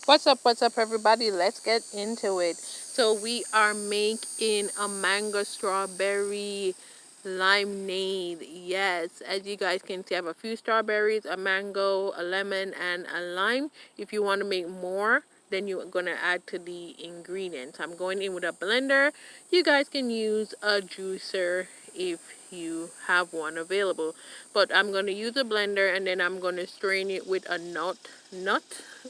What's up everybody? Let's get into it. So we are making a mango strawberry limonade. Yes, as you guys can see, I have a few strawberries, a mango, a lemon, and a lime. If you want to make more, then you're gonna add to the ingredients. I'm going in with a blender. You guys can use a juicer if you have one available, but I'm going to use a blender, and then I'm going to strain it with a nut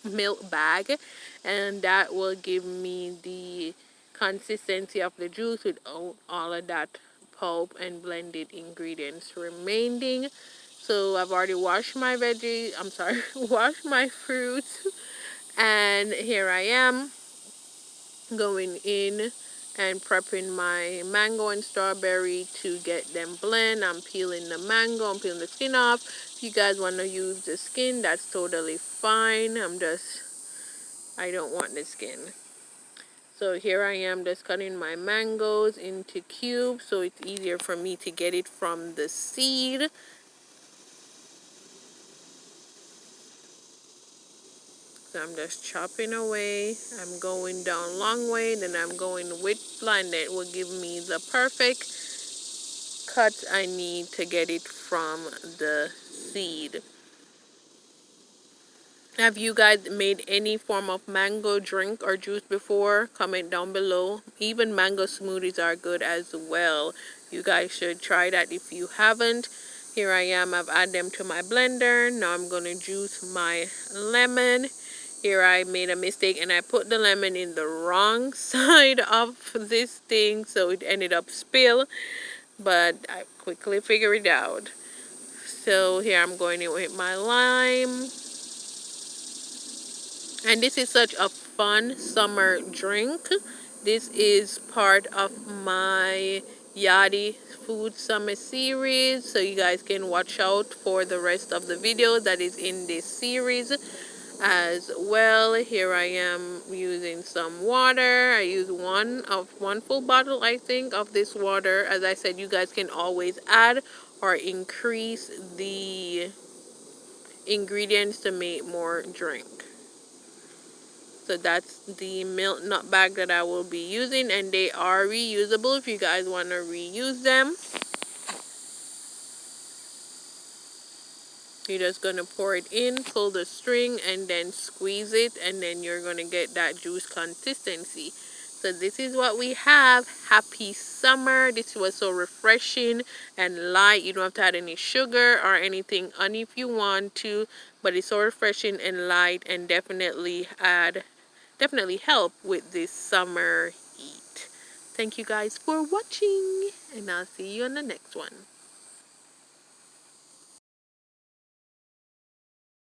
milk bag, and that will give me the consistency of the juice without all of that pulp and blended ingredients remaining. So I've already washed my veggies, I'm sorry, washed my fruits, and here I am going in and prepping my mango and strawberry to get them blend. I'm peeling the mango, I'm peeling the skin off. If you guys want to use the skin, that's totally fine. I don't want the skin. So here I am just cutting my mangoes into cubes so it's easier for me to get it from the seed. So I'm just chopping away. I'm going down long way, then I'm going with blend. It will give me the perfect cut I need to get it from the seed. Have you guys made any form of mango drink or juice before? Comment down below. Even mango smoothies are good as well. You guys should try that if you haven't. Here I am. I've added them to my blender. Now I'm going to juice my lemon. Here I made a mistake and I put the lemon in the wrong side of this thing, so it ended up spill. But I quickly figured it out. So here I'm going in with my lime. And this is such a fun summer drink. This is part of my Yaadi Food Summer series, so you guys can watch out for the rest of the video that is in this series as well. Here I am using some water. I use one full bottle, I think, of this water. As I said, you guys can always add or increase the ingredients to make more drink. So that's the milk nut bag that I will be using, and they are reusable if you guys want to reuse them. You're just going to pour it in, pull the string, and then squeeze it, and then you're going to get that juice consistency. So this is what we have. Happy summer. This was so refreshing and light. You don't have to add any sugar or anything on if you want to, but it's so refreshing and light, and definitely help with this summer heat. Thank you guys for watching, and I'll see you on the next one.